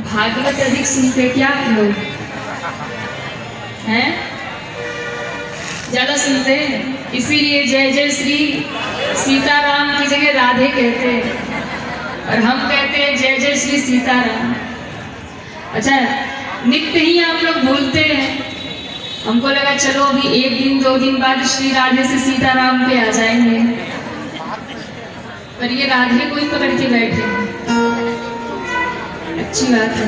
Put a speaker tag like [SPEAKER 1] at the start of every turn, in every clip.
[SPEAKER 1] भागवत अधिक सुनते क्या आप लोग हैं? ज्यादा सुनते हैं, इसीलिए जय जय श्री सीताराम की जगह राधे कहते हैं और हम कहते हैं जय जय श्री सीताराम। अच्छा, नित्य ही आप लोग बोलते हैं, हमको लगा चलो अभी एक दिन दो दिन बाद श्री राधे से सीताराम पे आ जाएंगे, पर ये राधे को ही पकड़ के बैठे हैं। अच्छी बात है,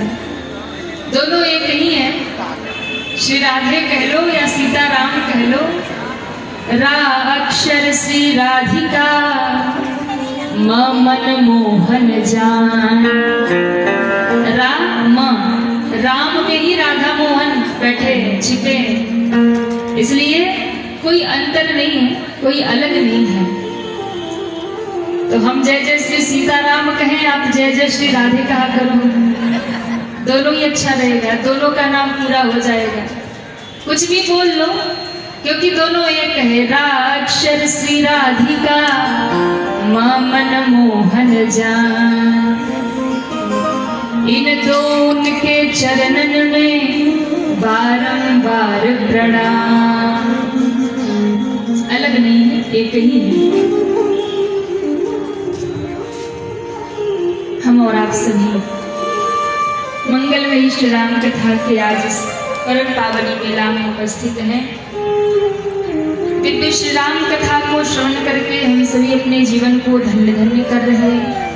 [SPEAKER 1] दोनों एक ही है, श्री राधे कह लो या सीताराम कह लो। रा अक्षर श्री राधिका मन मोहन जान। राम में ही राधा मोहन बैठे छिपे, इसलिए कोई अंतर नहीं है, कोई अलग नहीं है। तो हम जय जय श्री सीताराम कहें, आप जय जय श्री राधे कहा करो, दोनों ही अच्छा रहेगा, दोनों का नाम पूरा हो जाएगा। कुछ भी बोल लो क्योंकि दोनों एक है। रा अक्षर श्री राधिका मन मोहन जान। इन दोनों के चरणन में बारंबार प्रणाम। अलग नहीं है, एक ही है। हम और आप सभी मंगलमयी श्री राम कथा के आज इस परम पावनी मेला में उपस्थित हैं। दिव्य श्री राम कथा को श्रवण करके हम सभी अपने जीवन को धन्य धन्य कर रहे हैं।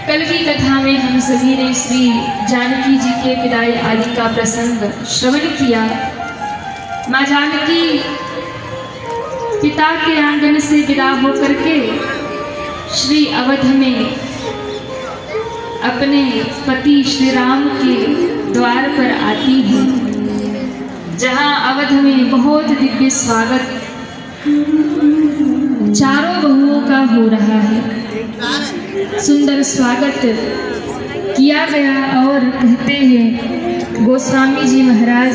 [SPEAKER 1] कल की कथा में हम सभी ने श्री जानकी जी के विदाई आदि का प्रसंग श्रवण किया। माँ जानकी पिता के आंगन से विदा होकर के श्री अवध में अपने पति श्री राम के द्वार पर आती है, जहां अवध में बहुत दिव्य स्वागत चारों बहुओं का हो रहा है। सुंदर स्वागत किया गया और कहते हैं गोस्वामी जी महाराज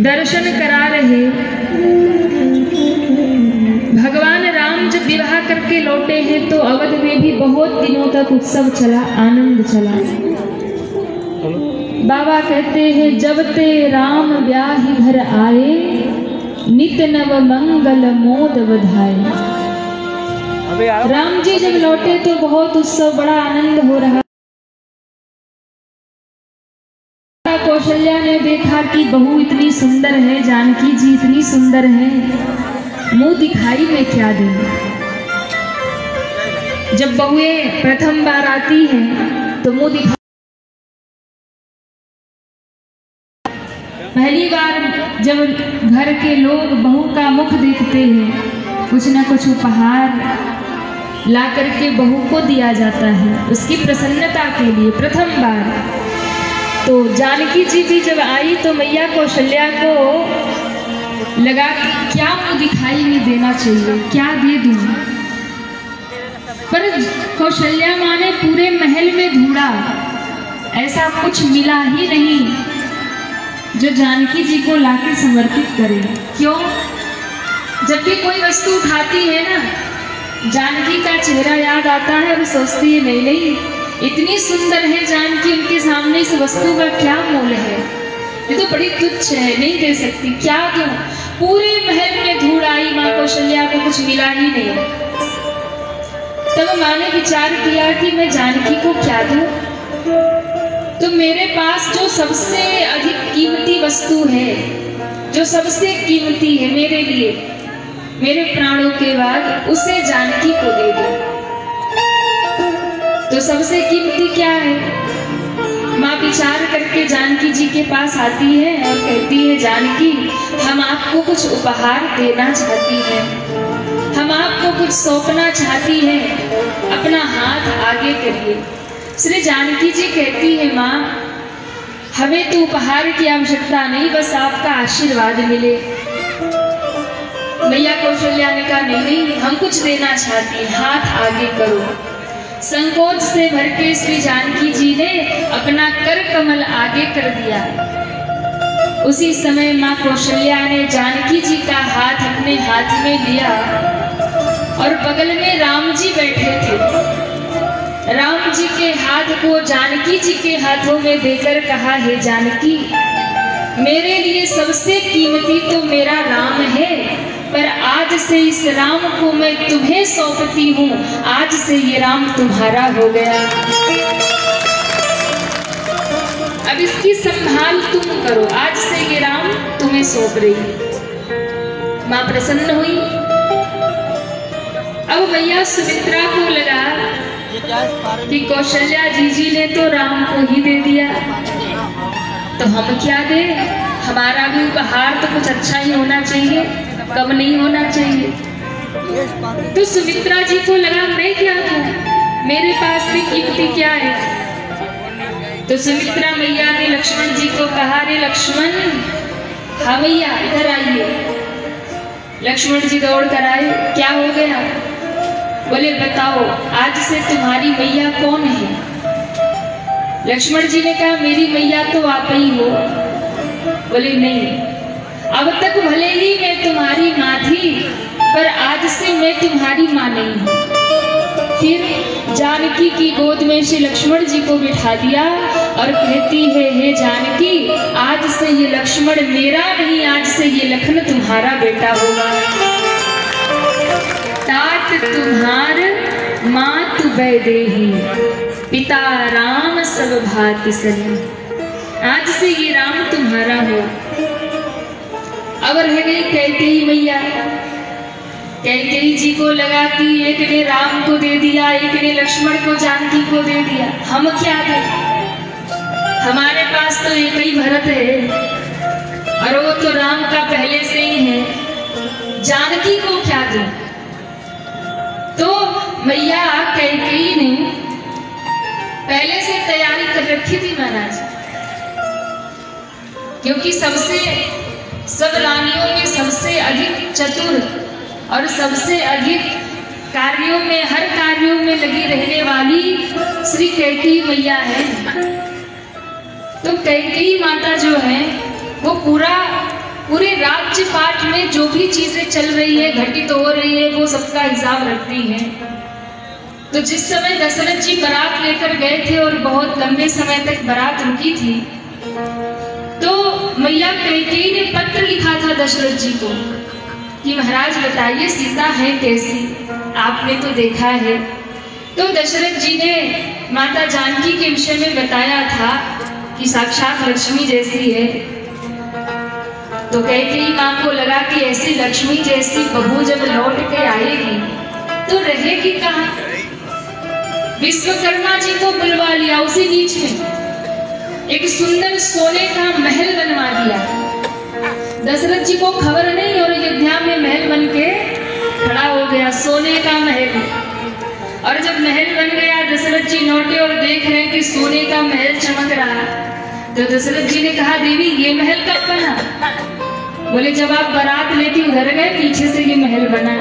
[SPEAKER 1] दर्शन करा रहे। भगवान राम जब विवाह करके लौटे हैं तो अवध में भी बहुत दिनों तक उत्सव चला, आनंद चला। बाबा कहते हैं जब ते राम ब्याहि घर आए, नित नव मंगल मोद बधाए। राम जी जब लौटे तो बहुत उत्सव, बड़ा आनंद हो रहा। कौशल्या ने देखा कि बहू इतनी सुंदर है, जानकी जी इतनी सुंदर है, मुंह दिखाई में क्या दें। जब बहुएं प्रथम बार आती हैं तो मुंह दिखा, पहली बार जब घर के लोग बहू का मुख देखते हैं, कुछ न कुछ उपहार ला करके बहू को दिया जाता है उसकी प्रसन्नता के लिए प्रथम बार। तो जानकी जी भी जब आई तो मैया कौशल्या को लगा कि क्या मुँह दिखाई में देना चाहिए, क्या दे दूं। पर कौशल्या माँ ने पूरे महल में ढूंढा, ऐसा कुछ मिला ही नहीं जो जानकी जी को लाकर समर्पित करे। क्यों? जब भी कोई वस्तु उठाती है ना, जानकी का चेहरा याद आता है और सोचती है नहीं नहीं इतनी सुंदर है जानकी, उनके सामने इस वस्तु का क्या मोल है, ये तो बड़ी तुच्छ है, नहीं दे सकती, क्या दूं। पूरे महल में ढूंढ आई, माँ कौशल्या को कुछ मिला ही नहीं। तब माँ ने विचार किया कि मैं जानकी को क्या दूं। तो मेरे पास जो सबसे अधिक कीमती वस्तु है, जो सबसे कीमती है मेरे लिए, मेरे प्राणों के बाद, उसे जानकी को दे दो। तो सबसे कीमती क्या है? माँ विचार करके जानकी जी के पास आती है और कहती है जानकी, हम आपको कुछ उपहार देना चाहती है, हम आपको कुछ सौंपना चाहती है, अपना हाथ आगे करिए। श्री जानकी जी कहती है माँ, हमें तो उपहार की आवश्यकता नहीं, बस आपका आशीर्वाद मिले। मैया कौशल्या ने कहा नहीं नहीं हम कुछ देना चाहती हैं, हाथ आगे करो। संकोच से भर के श्री जानकी जी ने अपना कर कमल आगे कर दिया। उसी समय माँ कौशल्या ने जानकी जी का हाथ अपने हाथ में लिया और बगल में राम जी बैठे थे। राम जी के हाथ को जानकी जी के हाथों में देकर कहा, हे जानकी, मेरे लिए सबसे कीमती तो मेरा राम है, पर आज से इस राम को मैं तुम्हें सौंपती हूँ। आज से ये राम तुम्हारा हो गया, अब इसकी संभाल तुम करो। आज से ये राम तुम्हें सौंप रही। माँ प्रसन्न हुई। अब मैया सुमित्रा को लगा कि कौशल्या जी ने तो राम को ही दे दिया, तो हम क्या दें? हमारा भी उपहार तो कुछ अच्छा ही होना चाहिए, कम नहीं होना चाहिए। तो सुमित्रा जी को लगा, मैं क्या दूं, मेरे पास भी कीमती क्या है। तो सुमित्रा मैया ने लक्ष्मण जी को कहा, रे लक्ष्मण, हाँ मैया इधर आइए। लक्ष्मण जी दौड़ कर आए। क्या हो गया? बोले बताओ, आज से तुम्हारी मैया कौन है? लक्ष्मण जी ने कहा, मेरी मैया तो आप ही हो। बोले नहीं, अब तक भले ही मैं तुम्हारी माँ थी, पर आज से मैं तुम्हारी माँ नहीं हूँ। फिर जानकी की गोद में से लक्ष्मण जी को बिठा दिया और कहती है, हे जानकी, आज से ये लक्ष्मण मेरा नहीं, आज से ये लखन तुम्हारा बेटा होगा। तात तुम्हार माँ तु बैदेही, पिता राम सब भांति सही। आज से ये राम तुम्हारा हो। अब रह गई कैकेयी मैया। कैकेयी जी को लगा कि एक ने राम को दे दिया, एक ने लक्ष्मण को जानकी को दे दिया, हम क्या दें? हमारे पास तो एक ही भरत है और वो तो राम का पहले से ही है, जानकी को क्या दें? तो मैया कैकेयी ने पहले से तैयारी कर रखी थी महाराज, क्योंकि सब रानियों में सबसे अधिक चतुर और सबसे अधिक कार्यों में, हर कार्यों में लगी रहने वाली श्री कैकेयी मैया है। तो कैकेयी माता जो है वो पूरे राज्य पाठ में जो भी चीजें चल रही है, घटित हो रही है, वो सबका हिसाब रखती है। तो जिस समय दशरथ जी बारात लेकर गए थे और बहुत लंबे समय तक बारात रुकी थी, तो मैया कैकेयी ने पत्र लिखा था दशरथ जी को कि महाराज बताइए सीता है कैसी, आपने तो देखा है। तो दशरथ जी ने माता जानकी के विषय में बताया था कि साक्षात लक्ष्मी जैसी है। तो कैकेयी माँ को लगा कि ऐसी लक्ष्मी जैसी बहू जब लौट के आएगी तो रहेगी कहाँ। विश्वकर्मा जी को बुलवा लिया, उसी बीच में एक सुंदर सोने का महल बनवा दिया। दशरथ जी को खबर नहीं और अयोध्या में महल बन के खड़ा हो गया, सोने का महल। और जब महल बन गया, दशरथ जी लौटे और देख रहे हैं कि सोने का महल चमक रहा। तो दशरथ जी ने कहा, देवी ये महल कब बना? बोले जब आप बारात लेके उधर गए, पीछे से ये महल बना।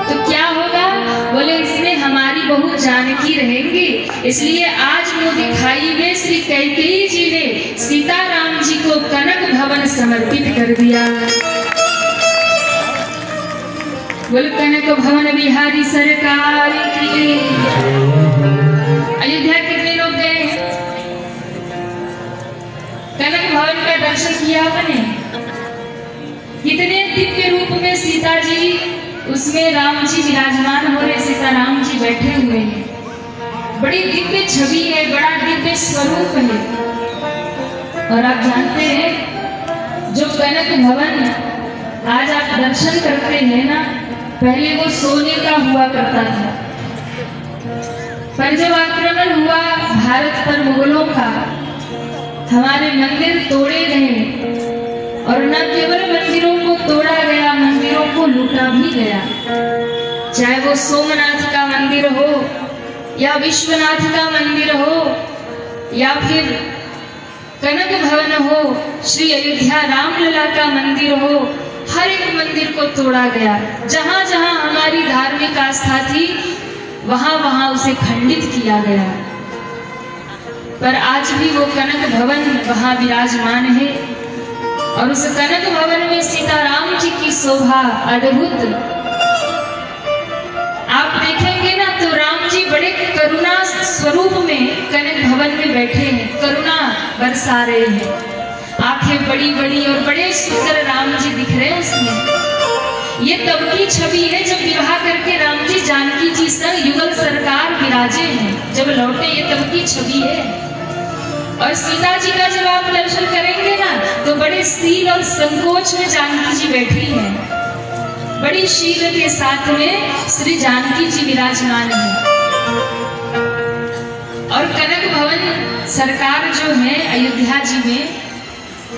[SPEAKER 1] तो क्या होगा? बोले इसमें हमारी बहू जानकी रहेंगी, इसलिए आज मोदी खाई में श्री कैकेयी जी ने सीताराम जी को कनक भवन समर्पित कर दिया। बोल कनक भवन बिहारी सरकार की। अयोध्या कितने लोग गए? कनक भवन का दर्शन किया आपने? कितने दिव्य रूप में सीता जी, उसमें राम जी विराजमान हो रहे, सीताराम जी बैठे हुए हैं। बड़ी दिव्य छवि है, बड़ा दिव्य स्वरूप है। और आप जानते हैं जो कनक भवन आज आप दर्शन करते हैं ना, पहले वो सोने का हुआ करता था, पर जब आक्रमण हुआ भारत पर मुगलों का, हमारे मंदिर तोड़े गए। और न केवल मंदिरों को तोड़ा गया, मंदिरों को लूटा भी गया। चाहे वो सोमनाथ का मंदिर हो या विश्वनाथ का मंदिर हो या फिर कनक भवन हो, श्री अयोध्या रामलला का मंदिर हो, हर एक मंदिर को तोड़ा गया। जहां जहां हमारी धार्मिक आस्था थी, वहां वहां उसे खंडित किया गया। पर आज भी वो कनक भवन वहां विराजमान है। और उस कनक भवन में सीताराम जी की शोभा अद्भुत। आप देखेंगे ना तो राम जी बड़े करुणा स्वरूप में कनक भवन में बैठे हैं, करुणा बरसा रहे हैं। आंखें बड़ी बड़ी और बड़े सुंदर राम जी दिख रहे हैं उसमें। ये तब की छवि है जब विवाह करके राम जी जानकी जी संग युगल सरकार विराजे हैं, जब लौटे, ये तब की छवि है। और सीता जी का जब आप दर्शन करेंगे ना तो बड़े सील और संकोच में जानकी जी बैठी हैं, बड़ी शील के साथ में श्री जानकी जी विराजमान है। और कनक भवन सरकार जो है अयोध्या जी में,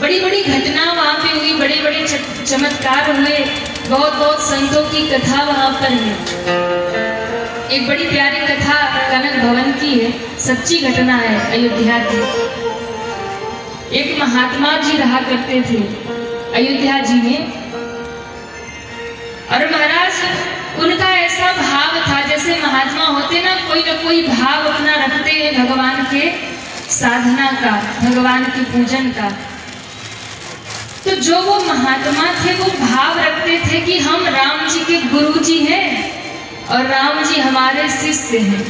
[SPEAKER 1] बड़ी बड़ी घटना वहां पे हुई, बड़े बड़े चमत्कार हुए, बहुत बहुत संतों की कथा वहां पर है। एक बड़ी प्यारी कथा कनक भवन की है, सच्ची घटना है अयोध्या की। एक महात्मा जी रहा करते थे अयोध्या जी में, और महाराज उनका ऐसा भाव था, जैसे महात्मा होते ना कोई भाव अपना रखते हैं भगवान के साधना का, भगवान के पूजन का। तो जो वो महात्मा थे वो भाव रखते थे कि हम राम जी के गुरु जी हैं और राम जी हमारे शिष्य हैं।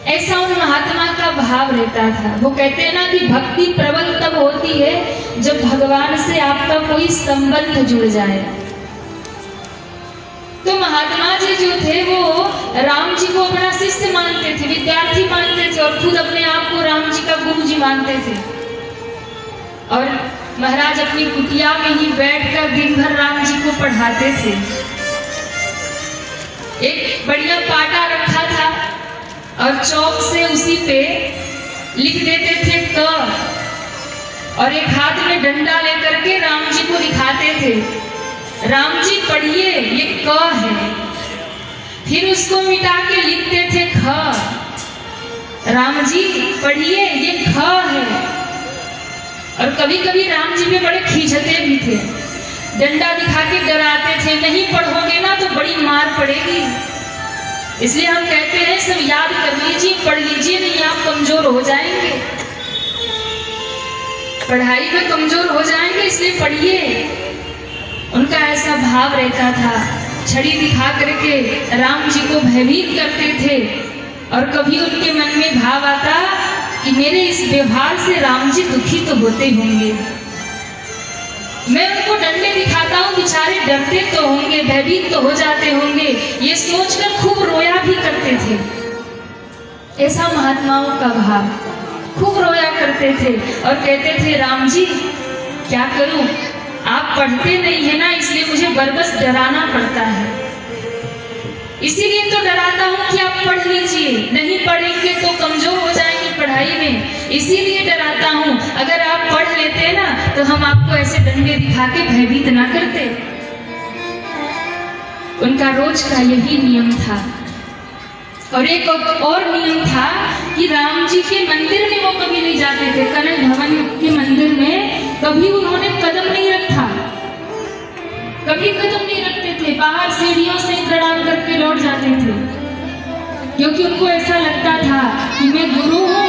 [SPEAKER 1] ऐसा उन महात्मा का भाव रहता था। वो कहते हैं ना कि भक्ति प्रबल तब होती है जब भगवान से आपका कोई संबंध जुड़ जाए। तो महात्मा जी जो थे वो राम जी को अपना शिष्य मानते थे, विद्यार्थी मानते थे, और खुद अपने आप को राम जी का गुरु जी मानते थे। और महाराज अपनी कुटिया में ही बैठकर दिन भर राम जी को पढ़ाते थे। एक बढ़िया पाटा रखा था और चौक से उसी पे लिख देते थे क, और एक हाथ में डंडा लेकर के राम जी को दिखाते थे, राम जी पढ़िए ये क है। फिर उसको मिटा के लिखते थे ख, राम जी पढ़िए ये ख है। और कभी कभी राम जी में बड़े खींचते भी थे, डंडा दिखा के डराते थे, नहीं पढ़ोगे ना तो बड़ी मार पड़ेगी। इसलिए हम कहते हैं सब याद कर लीजिए, पढ़ लीजिए, नहीं आप कमजोर हो जाएंगे, पढ़ाई में कमजोर हो जाएंगे, इसलिए पढ़िए। उनका ऐसा भाव रहता था, छड़ी दिखा करके राम जी को भयभीत करते थे। और कभी उनके मन में भाव आता कि मेरे इस व्यवहार से राम जी दुखी तो होते होंगे, मैं उनको डंडे दिखाता हूँ, बेचारे डरते तो होंगे, भयभीत तो हो जाते होंगे, ये सोचकर खूब रोया भी करते थे। ऐसा महात्माओं का भाव, खूब रोया करते थे और कहते थे राम जी क्या करूं, आप पढ़ते नहीं है ना, इसलिए मुझे बरबस डराना पड़ता है। इसीलिए तो डराता हूं कि आप पढ़ लीजिए, नहीं पढ़ेंगे तो कमजोर हो जाएंगे पढ़ाई में, इसीलिए डराता हूं। अगर आप पढ़ लेते ना तो हम आपको ऐसे डंडे दिखा के भयभीत ना करते। उनका रोज का यही नियम था। और एक और नियम था कि राम जी के मंदिर में वो कभी नहीं जाते थे, कनक भवन के मंदिर में कभी उन्होंने कदम नहीं रखा, कभी कदम नहीं रखते थे, बाहर सीढ़ियों से प्रणाम करके लौट जाते थे, क्योंकि उनको ऐसा लगता था कि मैं गुरु हूँ